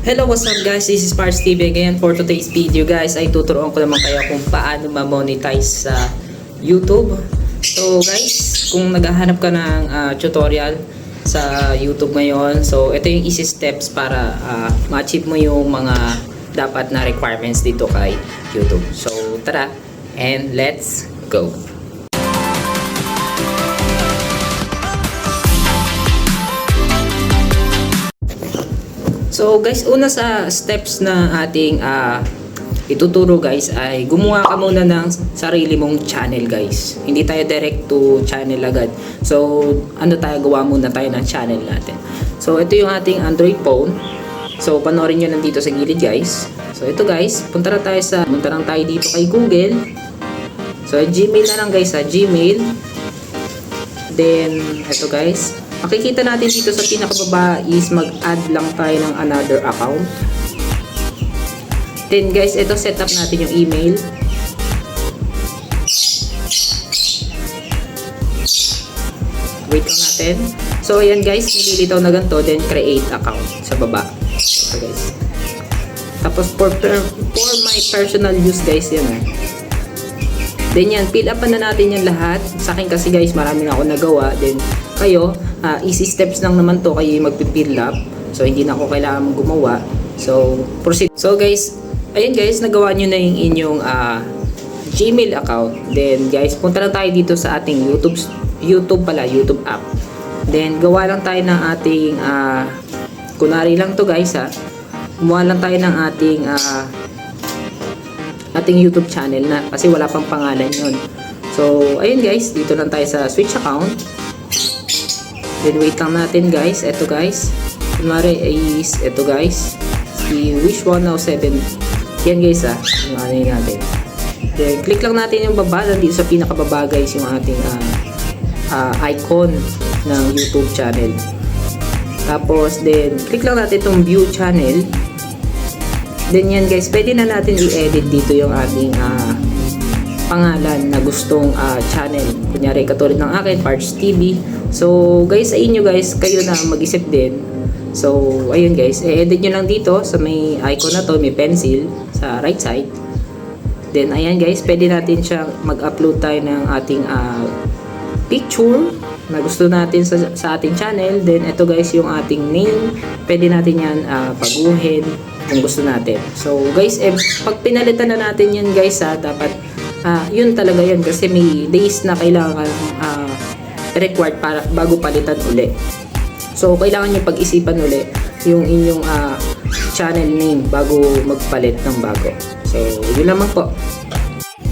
Hello, what's up guys? This is Pars TV again. For today's video guys, ay tuturuan ko naman kayo kung paano ma-monetize sa YouTube. So guys, kung naghahanap ka ng tutorial sa YouTube ngayon, so ito yung easy steps para ma-achieve mo yung mga dapat na requirements dito kay YouTube. So tara, and let's go! So guys, una sa steps na ating ituturo guys ay gumawa ka muna ng sarili mong channel guys. Hindi tayo direct to channel agad. So gawa muna tayo ng channel natin. So ito yung ating Android phone. So panoorin nyo nandito sa gilid guys. So ito guys, punta lang tayo dito kay Google. So Gmail na lang guys, Gmail. Then ito guys, makikita natin dito sa pinakababa is mag-add lang tayo ng another account. Then guys, ito set up natin yung email. Wait lang natin. So ayan guys, nililitaw na ganito. Then create account sa baba. Ito guys. Tapos for my personal use guys, yan Then yan, fill up na natin yan lahat. Sa akin kasi guys, marami na ako nagawa. Then kayo, easy steps lang naman to, kayo yung magpipill up. So hindi na ako kailangan gumawa. So proceed. So guys, ayun guys, nagawa nyo na yung inyong Gmail account. Then guys, punta lang tayo dito sa ating YouTube app. Then gawa lang tayo ng ating kunwari lang to guys gumawa lang tayo ng ating YouTube channel na kasi wala pang pangalan yun. So ayun guys, dito lang tayo sa switch account. Then wait lang natin guys. Eto guys, kunwari is eto guys, si Wish107. Yan guys yung ano yun natin. Then click lang natin yung baba. Dito sa pinakababa guys yung ating icon ng YouTube channel. Tapos then click lang natin itong view channel. Then yan guys, pwede na natin i-edit dito yung ating pangalan na gustong channel. Kunyari katulad ng akin, Pars TV. So guys, sa inyo guys, kayo na mag-isip din. So ayun guys, i-edit nyo lang dito sa may icon na to, may pencil sa right side. Then ayan guys, pwede natin siya mag-upload tayo ng ating picture na gusto natin sa ating channel. Then ito guys yung ating name. Pwede natin yan baguhin kung gusto natin. So guys, pag pinalitan na natin yan guys dapat yun talaga yan kasi may days na kailangan required para bago palitan uli. So kailangan nyo pag-isipan uli yung inyong channel name bago magpalit ng bago. So yun lamang po.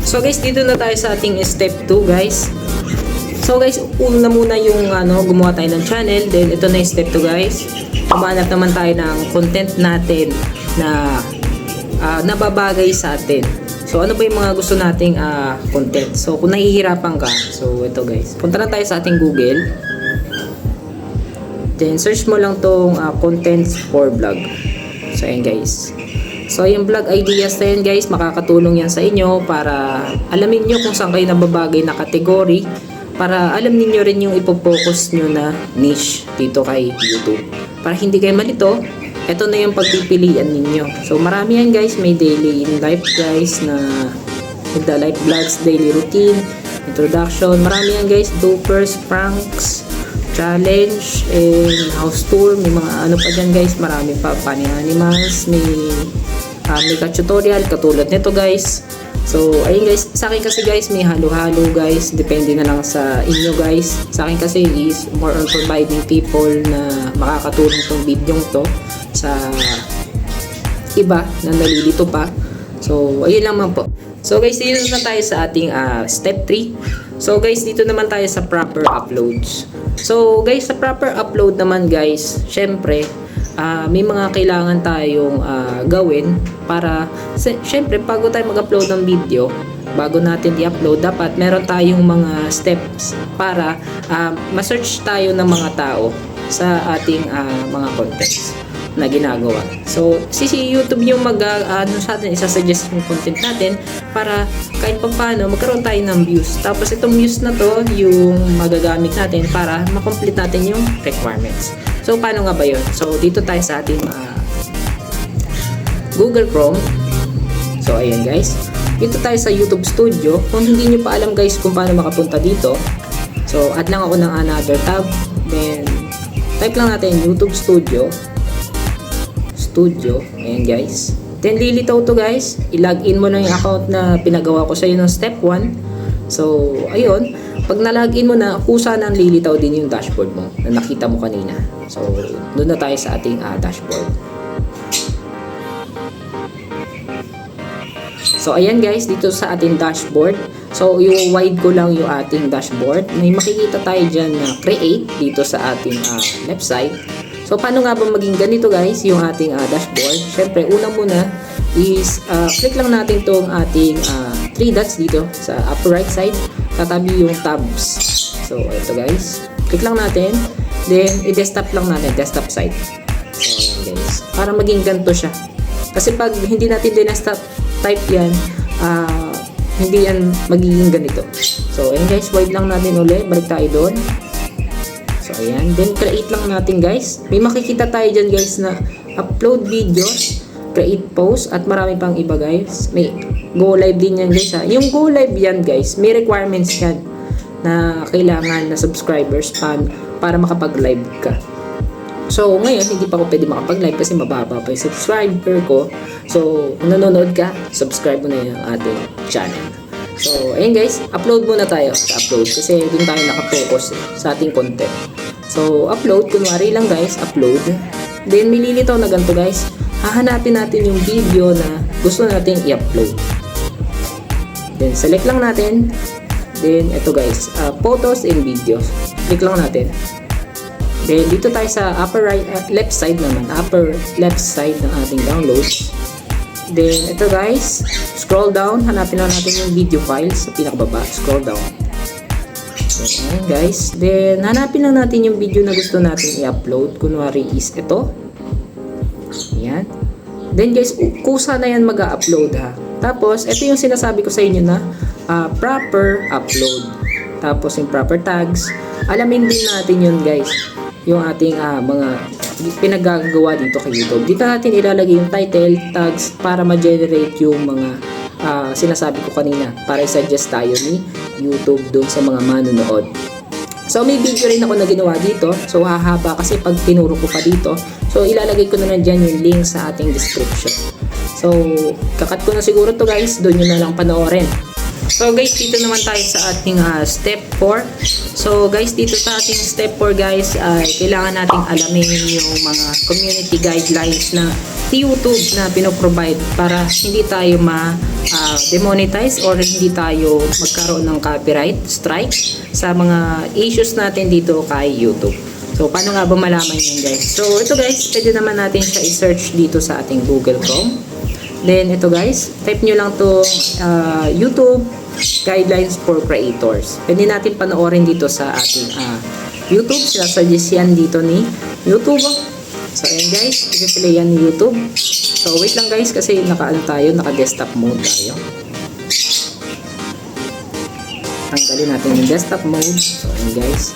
So guys, dito na tayo sa ating step 2 guys. So guys, una muna yung gumawa tayo ng channel. Then ito na yung step 2 guys. Humanap naman tayo ng content natin na nababagay sa atin. So ano ba yung mga gusto nating content? So kung nahihirapan ka, so ito guys, punta lang tayo sa ating Google. Then search mo lang tong contents for blog. So ayan guys. So yung blog ideas na yan guys, makakatulong yan sa inyo para alamin nyo kung saan kayo nababagay na category, para alam niyo rin yung ipo-focus nyo na niche dito kay YouTube. Para hindi kayo malito, ito na yung pagpipilian ninyo. So marami yan guys, may daily in life guys na life vlogs, daily routine, introduction, marami yan guys, bloopers, pranks, challenge, and house tour, may mga ano pa dyan guys, marami pa, funny animals, may ka-tutorial katulad nito guys. So ayun guys, sa akin kasi guys may halo-halo guys, depende na lang sa inyo guys. Sa akin kasi is more on providing people na makakatulong tong video to sa iba na nalilito pa. So ayun lang man po. So guys, dito na tayo sa ating step 3. So guys, dito naman tayo sa proper uploads. So guys, sa proper upload naman guys, syempre may mga kailangan tayong gawin para syempre bago tayo mag-upload ng video, bago natin i-upload, dapat meron tayong mga steps para ma-search tayo ng mga tao sa ating mga contents na ginagawa. So si YouTube yung sa atin, isa-suggest yung content natin para kahit paano magkaroon tayo ng views. Tapos itong views na to yung magagamit natin para ma-complete natin yung requirements. So paano nga ba yun? So dito tayo sa ating Google Chrome. So ayan guys, dito tayo sa YouTube Studio. Kung hindi nyo pa alam guys kung paano makapunta dito, so add lang ako ng another tab, then type lang natin YouTube Studio. Ayan guys, then lilitaw to guys. I-login mo na yung account na pinagawa ko sa iyo ng step 1. So ayun, pag na-login mo na, kusa nang lilitaw din yung dashboard mo na nakita mo kanina. So doon na tayo sa ating dashboard. So ayan guys, dito sa ating dashboard, so yung wide ko lang yung ating dashboard. May makikita tayo dyan na create dito sa ating left side. So paano nga ba maging ganito guys yung ating dashboard? Syempre una muna is click lang natin tong ating 3 dots dito sa upper right side, tatabi yung tabs. So ito guys, click lang natin, then i-desktop lang natin, desktop side. So ayan guys, para maging ganito siya. Kasi pag hindi natin dinestop type yan, hindi yan magiging ganito. So ayan guys, wide lang natin ulit, balik tayo doon. So ayan, then create lang natin guys. May makikita tayo dyan guys na upload videos, create post, at marami pang iba guys. May go live din yan guys ha. Yung go live yan guys, may requirements yan na kailangan na subscribers para makapag live ka. So ngayon, hindi pa ako pwede makapag-live kasi mababa pa yung subscriber ko. So kung nanonood ka, subscribe mo na yung ating channel. So ayun guys, upload muna tayo sa upload kasi dun tayo nakafocus sa ating content. So upload, kunwari lang guys, upload. Then mililitaw na ganito guys, hahanapin natin yung video na gusto natin i-upload. Then select lang natin. Then ito guys, photos and videos. Click lang natin. Then dito tayo sa upper right, left side naman, upper left side ng ating downloads. Then ito guys, scroll down, hanapin lang natin yung video files sa pinakababa, scroll down. So ayan guys, then hanapin lang natin yung video na gusto natin i-upload, kunwari is ito. Ayan. Then guys, kusa na yan mag-upload ha. Tapos ito yung sinasabi ko sa inyo na proper upload. Tapos yung proper tags, alamin din natin yun guys, yung ating mga pinagagawa dito kay YouTube. Dito natin ilalagay yung title, tags, para ma-generate yung mga sinasabi ko kanina, para i-suggest tayo ni YouTube dun sa mga manonood. So may video rin ako na ginawa dito, so hahaba kasi pag tinuro ko pa dito. So ilalagay ko na dyan yung link sa ating description. So kakat ko na siguro to guys, doon nyo na lang panoorin. So guys, dito naman tayo sa ating step 4. So guys, dito sa ating step 4 guys, kailangan nating alamin yung mga community guidelines na YouTube na pinoprovide para hindi tayo ma-demonetize or hindi tayo magkaroon ng copyright strike sa mga issues natin dito kay YouTube. So paano nga ba malaman yun guys? So ito guys, pwede naman natin siya i-search dito sa ating Google Chrome. Then ito guys, type nyo lang to YouTube guidelines for creators. Pwede natin panoorin dito sa ating YouTube. Sinasuggest yan dito ni YouTube. So ayan guys, i-play yan ni YouTube. So wait lang guys kasi naka-desktop mode tayo. Tanggalin natin yung desktop mode. So ayan guys.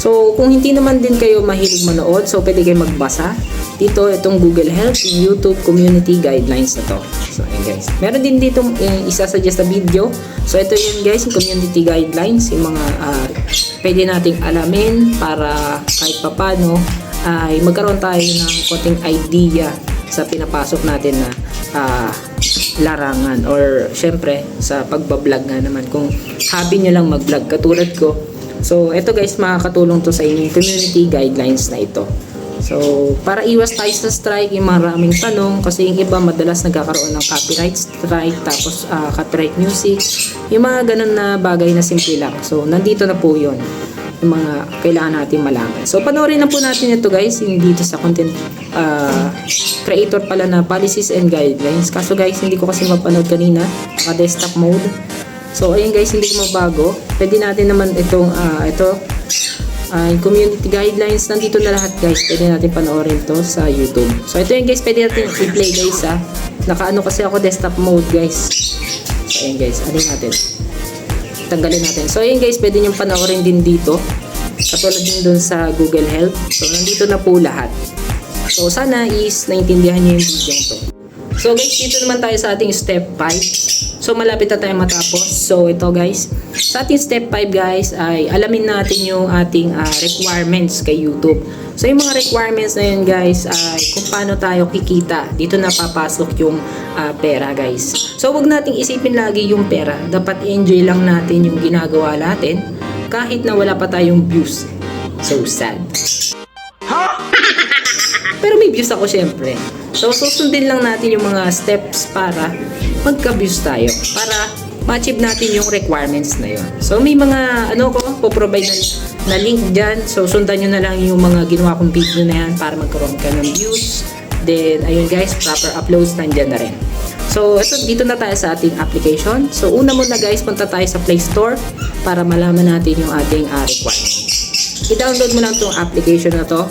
So kung hindi naman din kayo mahilig manood, so pwede kayo magbasa. Dito, itong Google Help, YouTube Community Guidelines na to. So, ayan guys. Meron din dito isa-suggest na video. So, ito yun guys, yung Community Guidelines, yung mga pwede nating alamin para kahit papano ay magkaroon tayo ng konting idea sa pinapasok natin na larangan. Or, syempre, sa pagbablog nga naman. Kung hobby nyo lang mag-vlog, katulad ko. So, ito guys, makakatulong to sa inyong Community Guidelines na ito. So, para iwas tayo sa strike, yung maraming tanong, kasi yung iba madalas nagkakaroon ng copyright strike, tapos copyright music, yung mga ganun na bagay na simple lang. So, nandito na po yun, yung mga kailangan natin malaman. So, panoorin na po natin ito guys, yung dito sa content creator pala na policies and guidelines. Kaso guys, hindi ko kasi mapanood kanina, desktop mode. So, ayun guys, hindi ko mabago. Pwede natin naman itong, community guidelines, nandito na lahat guys. Pwede natin panoorin to sa YouTube. So ito yung guys, pwede natin i-play guys ha. Nakaano kasi ako desktop mode guys. So ayan guys, alin natin, tanggalin natin. So ayan guys, pwede nyo panoorin din dito, katulad din dun sa Google Help. So nandito na po lahat. So sana is naintindihan nyo yung video to. So guys, dito naman tayo sa ating step 5. So malapit na tayo matapos. So ito guys, sa ating step 5 guys ay alamin natin yung ating requirements kay YouTube. So yung mga requirements na yun guys ay kung paano tayo kikita. Dito na papasok yung pera guys. So wag nating isipin lagi yung pera. Dapat enjoy lang natin yung ginagawa natin kahit na wala pa tayong views. So sad. Pero may views ako syempre. So susundin lang natin yung mga steps para magka-views tayo. Para ma-achieve natin yung requirements na yun. So may mga po-provide na link dyan. So sundan nyo na lang yung mga ginawa kong video na yan para magkaroon ka ng views. Then ayun guys, proper uploads nandyan na rin. So dito na tayo sa ating application. So una muna guys, punta tayo sa Play Store para malaman natin yung ating requirements. I-download mo lang itong application na to,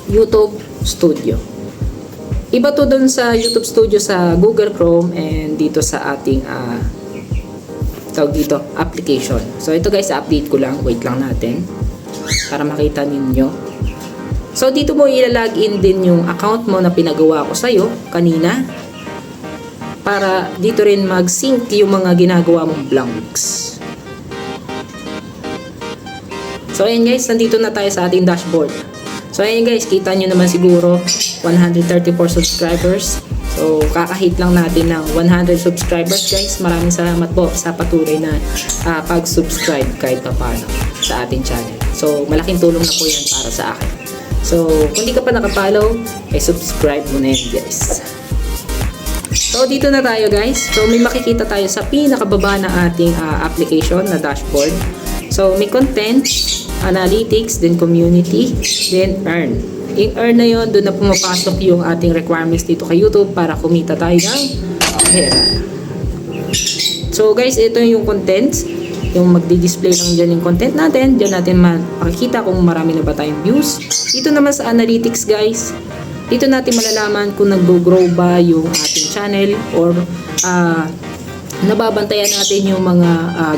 YouTube Studio. Iba to dun sa YouTube Studio sa Google Chrome and dito sa ating tawag dito, application. So ito guys, update ko lang. Wait lang natin para makita ninyo. So dito mo ilalagin din yung account mo na pinagawa ko sa'yo kanina para dito rin mag-sync yung mga ginagawa mong vlogs. So ayan guys, nandito na tayo sa ating dashboard. So ayan guys, kita nyo naman siguro 134 subscribers. So kakahit lang natin ng 100 subscribers guys. Maraming salamat po sa patuloy na pag-subscribe kahit paano sa ating channel. So malaking tulong na po yan para sa akin. So kung di ka pa nakapollow, subscribe mo na yan guys. So dito na tayo guys. So may makikita tayo sa pinakababa na ating application na dashboard. So may content, analytics, then community, then earn. Yung earn na yun, doon na pumapasok yung ating requirements dito kay YouTube para kumita tayo ng pera. So guys, ito yung content. Yung magdi-display lang dyan yung content natin. Dyan natin makikita kung marami na ba tayong views. Dito naman sa analytics guys, dito natin malalaman kung nag-grow ba yung ating channel or nababantayan natin yung mga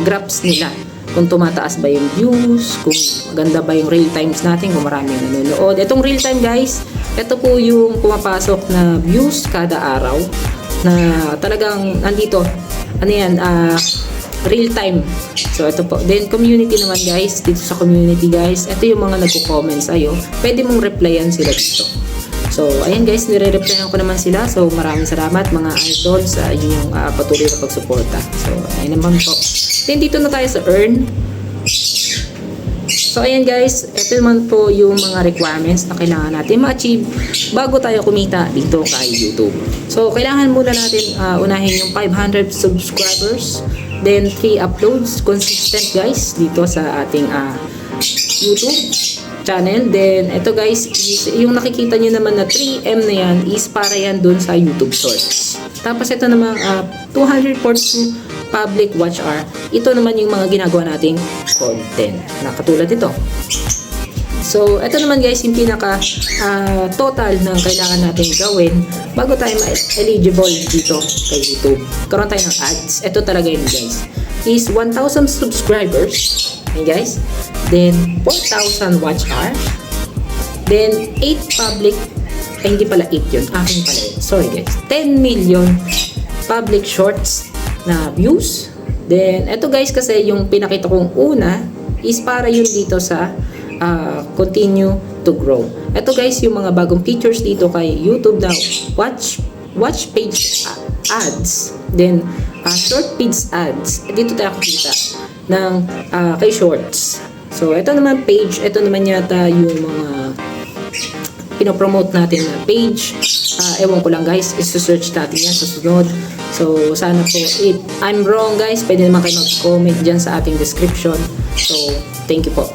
graphs nila. Kung tumataas ba yung views, kung maganda ba yung real times natin, kung maraming nanonood. Itong real time guys, ito po yung pumapasok na views kada araw na talagang nandito. Ano yan? Real time. So ito po. Then community naman guys, dito sa community guys, ito yung mga nagko-comment sa'yo. Pwede mong replyan sila dito. So ayan guys, nire-replyan ko naman sila. So maraming salamat mga idol sa inyong patuloy na pagsuporta. So ayan naman po. Then dito na tayo sa earn. So ayan guys, ito naman po yung mga requirements na kailangan natin ma-achieve bago tayo kumita dito kay YouTube. So kailangan muna natin unahin yung 500 subscribers, then 3 uploads consistent guys dito sa ating YouTube channel. Then ito guys, yung nakikita nyo naman na 3M na yan is para yan dun sa YouTube Shorts. Tapos ito naman 242 public watch hour. Ito naman yung mga ginagawa nating content na katulad ito. So ito naman guys yung pinaka total ng kailangan natin gawin bago tayo eligible dito kay YouTube. Karoon tayo ng ads. Ito talaga yun guys. Is 1,000 subscribers. Okay guys. Then 4,000 watch hour. Then 8 public, hindi pala 8 yun. Akin pala yun. Sorry guys. 10 million public shorts na views. Then ito guys kasi yung pinakita kong una is para yun dito sa continue to grow. Ito guys yung mga bagong features dito kay YouTube na watch page ads, then short page ads. Dito tayo nakikita ng kay shorts. So ito naman page, ito naman yata yung mga pinopromote natin na page. Ewan ko lang guys, isi-search natin yan sa sunod. So sana po, if I'm wrong guys, pwede naman kayo mag-comment dyan sa ating description. So thank you po.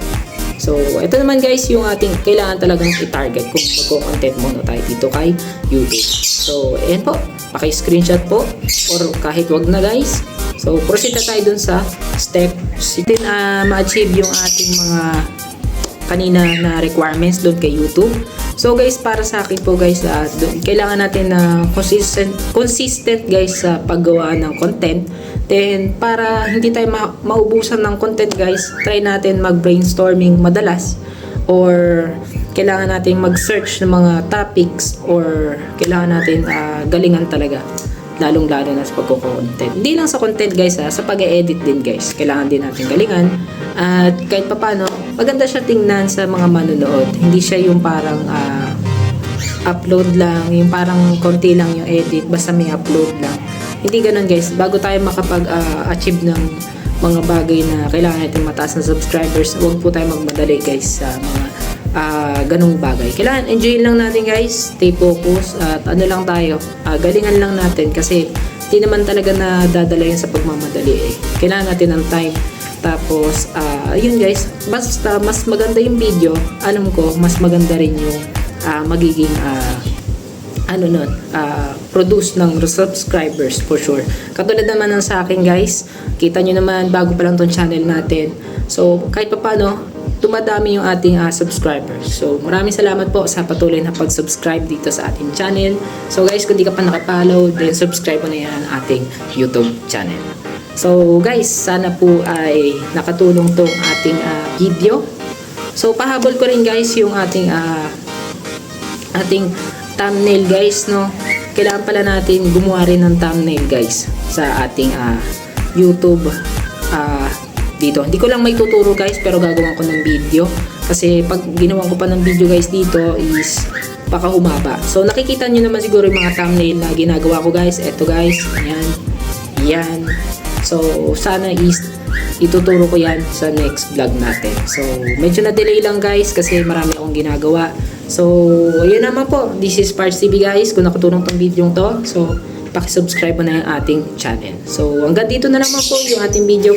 So ito naman guys yung ating kailangan talagang i-target kung magko-content muna tayo dito kay YouTube. So ayan po, paki-screenshot po or kahit wag na guys. So proceed na tayo dun sa step 6. Ma-achieve yung ating mga kanina na requirements doon kay YouTube. So guys, para sa akin po guys, kailangan natin na consistent guys sa paggawa ng content. Then para hindi tayo maubusan ng content guys, try natin mag-brainstorming madalas or kailangan natin mag-search ng mga topics or kailangan natin galingan talaga, lalong-lalo na sa pagko-content. Hindi lang sa content guys sa pag-e-edit din guys, kailangan din natin galingan. At kahit papano, maganda siya tingnan sa mga manonood. Hindi siya yung parang upload lang, yung parang konti lang yung edit, basta may upload lang. Hindi ganun guys. Bago tayo makapag-achieve ng mga bagay na kailangan natin mataas na subscribers, huwag po tayo magmadali guys sa mga ganung bagay. Kailangan enjoyin lang natin guys, stay focus, at ano lang tayo, galingan lang natin kasi hindi naman talaga na dadala yun sa pagmamadali eh. Kailangan natin ng time. Tapos, yun guys, basta mas maganda yung video, alam ko, mas maganda rin yung magiging produce ng subscribers for sure. Katulad naman ng sa akin guys, kita nyo naman bago pa lang tong channel natin. So kahit pa paano, tumadami yung ating subscribers. So maraming salamat po sa patuloy na pag-subscribe dito sa ating channel. So guys, kung di ka pa nakapollow, then subscribe mo na yan ang ating YouTube channel. So guys, sana po ay nakatulong tong ating video. So pahabol ko rin guys yung ating thumbnail guys, no. Kailangan pala natin gumawa rin ng thumbnail guys sa ating YouTube dito. Hindi ko lang may tuturo guys, pero gagawin ko ng video kasi pag ginawa ko pa ng video guys dito is baka humaba. So nakikita nyo naman siguro yung mga thumbnail na ginagawa ko guys. Eto guys, yan. So sana is ituturo ko yan sa next vlog natin. So medyo na delay lang guys kasi marami akong ginagawa. So ayun naman po, this is Parts TV guys. Kung nakatulong tong video to, so paki-subscribe mo na yung ating channel. So hanggang dito na naman po yung ating video.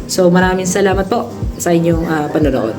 So maraming salamat po sa inyong panonood.